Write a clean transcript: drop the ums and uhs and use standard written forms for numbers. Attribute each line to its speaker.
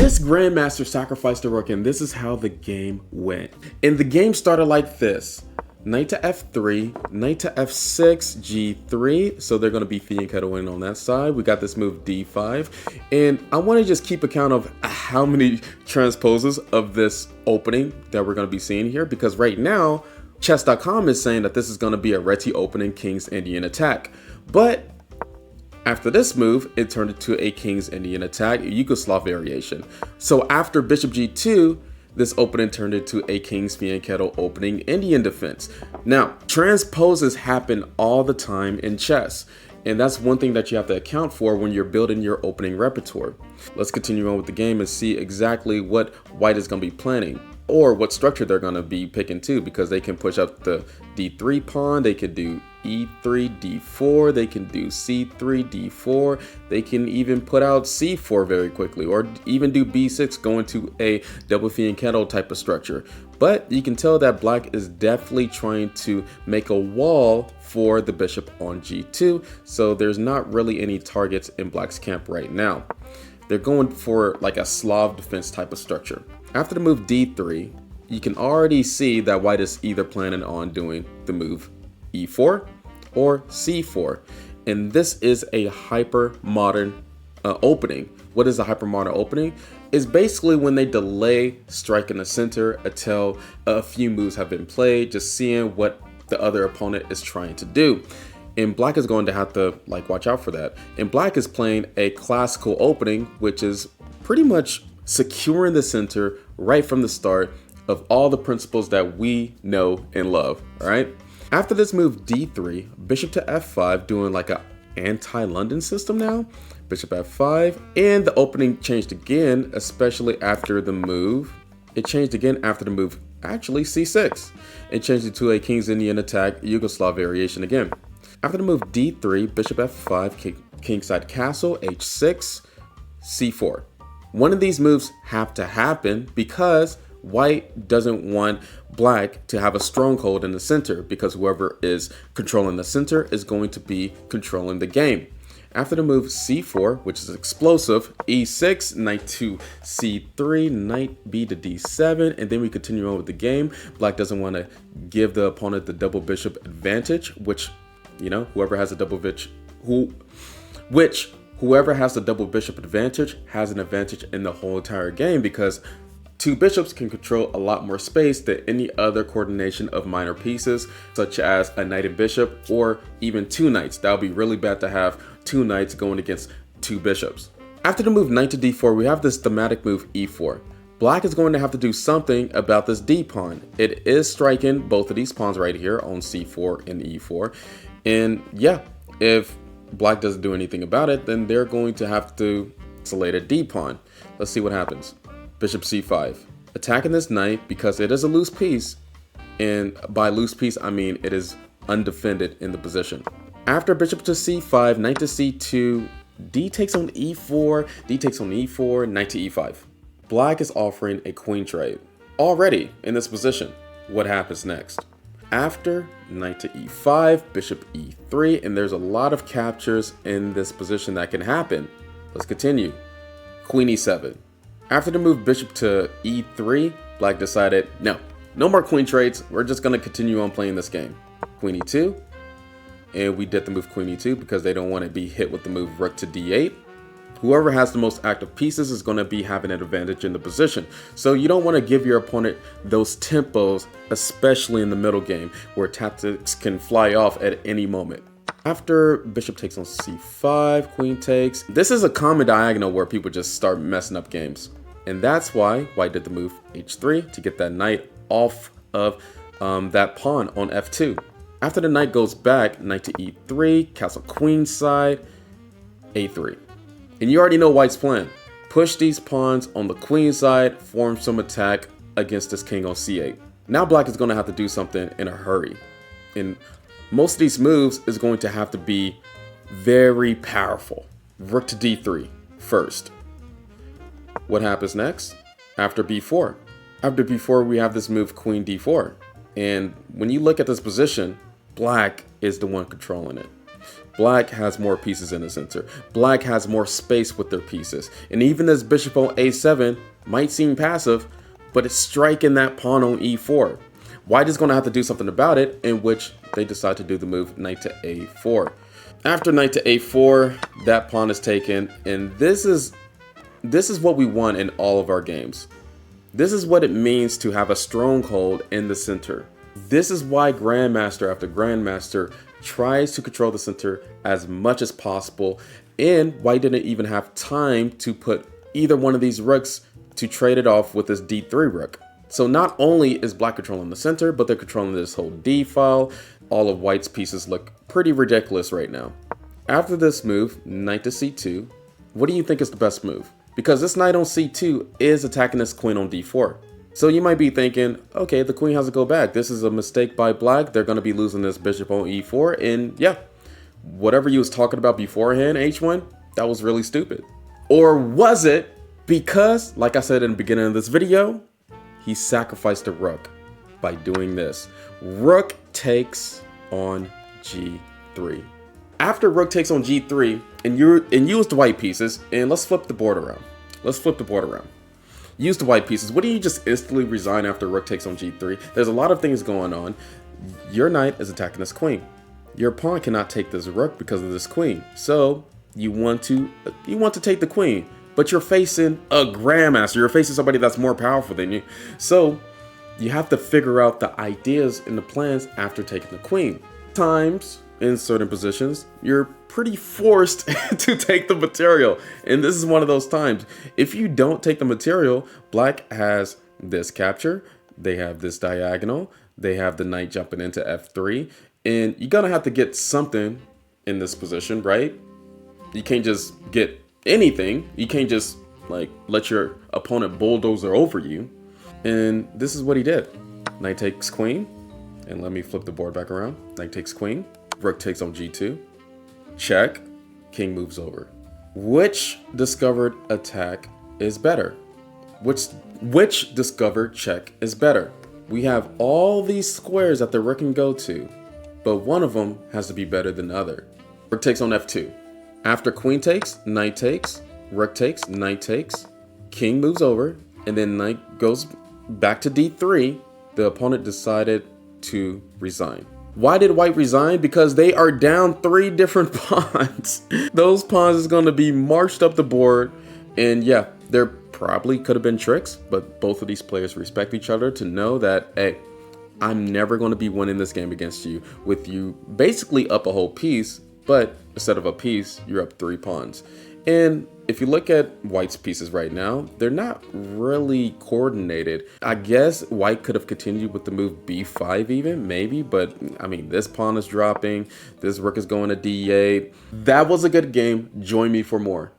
Speaker 1: this Grandmaster sacrificed the rook, and this is how the game went. And the game started like this. Knight to f3, knight to f6, g3. So they're going to be fianchettoing on that side. We got this move d5. And I want to just keep account of how many transposes of this opening that we're going to be seeing here. Because right now, chess.com is saying that this is going to be a Reti opening King's Indian attack. But after this move, it turned into a King's Indian attack, a Yugoslav variation. So after bishop g2, this opening turned into a King's fianchetto opening Indian defense. Now, transposes happen all the time in chess, and that's one thing that you have to account for when you're building your opening repertoire. Let's continue on with the game and see exactly what white is going to be planning, or what structure they're going to be picking too, because they can push up the d3 pawn, they could do e3, d4, they can do c3, d4, they can even put out c4 very quickly, or even do b6, going to a double fianchetto type of structure. But you can tell that black is definitely trying to make a wall for the bishop on g2, so there's not really any targets in black's camp right now. They're going for like a Slav defense type of structure. After the move d3, you can already see that white is either planning on doing the move e4 or c4, and this is a hyper modern opening. What is a hyper modern opening? Is basically when they delay striking the center until a few moves have been played, just seeing what the other opponent is trying to do. And black is going to have to watch out for that. And black is playing a classical opening, which is pretty much securing the center right from the start of all the principles that we know and love. All right. After this move d3, bishop to f5, doing like a anti-London system now. Bishop f5, and the opening changed again, especially after the move. It changed again after the move, actually c6. It changed it to a King's Indian attack, Yugoslav variation again. After the move d3, bishop f5, kingside castle, h6, c4. One of these moves have to happen because white doesn't want black to have a stronghold in the center, because whoever is controlling the center is going to be controlling the game. After the move c4, which is explosive, e6, knight to c3, knight b to d7, and then we continue on with the game. Black doesn't want to give the opponent the double bishop advantage, which, you know, whoever has a double bishop, whoever has the double bishop advantage has an advantage in the whole entire game, because two bishops can control a lot more space than any other coordination of minor pieces, such as a knight and bishop, or even two knights. That would be really bad to have two knights going against two bishops. After the move knight to d4, we have this thematic move e4. Black is going to have to do something about this d pawn. It is striking both of these pawns right here on c4 and e4. And yeah, if black doesn't do anything about it, then they're going to have to select a d pawn. Let's see what happens. Bishop c5, attacking this knight because it is a loose piece, and by loose piece I mean it is undefended in the position. After bishop to c5, knight to c2, d takes on e4, d takes on e4, knight to e5. Black is offering a queen trade already in this position. What happens next? After knight to e5, bishop e3, and there's a lot of captures in this position that can happen. Let's continue. Queen e7. After the move bishop to e3, black decided, no more queen trades. We're just going to continue on playing this game. Queen e2, and we did the move queen e2 because they don't want to be hit with the move rook to d8. Whoever has the most active pieces is going to be having an advantage in the position. So you don't want to give your opponent those tempos, especially in the middle game, where tactics can fly off at any moment. After bishop takes on c5, queen takes. This is a common diagonal where people just start messing up games. And that's why white did the move h3 to get that knight off of that pawn on f2. After the knight goes back, knight to e3, castle queenside, a3. And you already know white's plan. Push these pawns on the queen side, form some attack against this king on c8. Now black is going to have to do something in a hurry. And most of these moves is going to have to be very powerful. Rook to d3 first. What happens next? After b4. After b4, we have this move queen d4. And when you look at this position, black is the one controlling it. Black has more pieces in the center. Black has more space with their pieces. And even this bishop on a7 might seem passive, but it's striking that pawn on e4. White is going to have to do something about it, in which they decide to do the move knight to a4. After knight to a4, that pawn is taken, and this is what we want in all of our games. This is what it means to have a stronghold in the center. This is why Grandmaster after Grandmaster tries to control the center as much as possible, and White didn't even have time to put either one of these rooks to trade it off with this d3 rook. So not only is Black controlling the center, but they're controlling this whole d file. All of White's pieces look pretty ridiculous right now. After this move, knight to c2, what do you think is the best move? Because this knight on c2 is attacking this queen on d4. So you might be thinking, okay, the queen has to go back. This is a mistake by Black. They're going to be losing this bishop on e4. And yeah, whatever you was talking about beforehand, H1, that was really stupid. Or was it because, like I said in the beginning of this video, he sacrificed the rook by doing this. Rook takes on g3. After rook takes on g3, and use the white pieces, and let's flip the board around. Let's flip the board around. Use the white pieces. Wouldn't you just instantly resign after rook takes on g3? There's a lot of things going on. Your knight is attacking this queen. Your pawn cannot take this rook because of this queen. So you want to take the queen, but you're facing a Grandmaster. You're facing somebody that's more powerful than you. So you have to figure out the ideas and the plans after taking the queen. Times in certain positions, you're pretty forced to take the material. And this is one of those times. If you don't take the material, Black has this capture, they have this diagonal, they have the knight jumping into f3, and you're gonna have to get something in this position, right? You can't just get anything. You can't just like let your opponent bulldozer over you. And this is what he did. Knight takes queen, and let me flip the board back around. Knight takes queen, rook takes on g2, check, king moves over. Which discovered attack is better? Which discovered check is better? We have all these squares that the rook can go to, but one of them has to be better than the other. Rook takes on f2. After queen takes, knight takes, rook takes, knight takes, king moves over, and then knight goes back to d3. The opponent decided to resign. Why did White resign? Because they are down 3 different pawns. Those pawns is going to be marched up the board. And yeah, there probably could have been tricks, but both of these players respect each other to know that, hey, I'm never going to be winning this game against you with you basically up a whole piece, but instead of a piece, you're up 3 pawns. And if you look at White's pieces right now, they're not really coordinated. I guess White could have continued with the move b5 even, maybe, but I mean, this pawn is dropping, this rook is going to d8. That was a good game. Join me for more.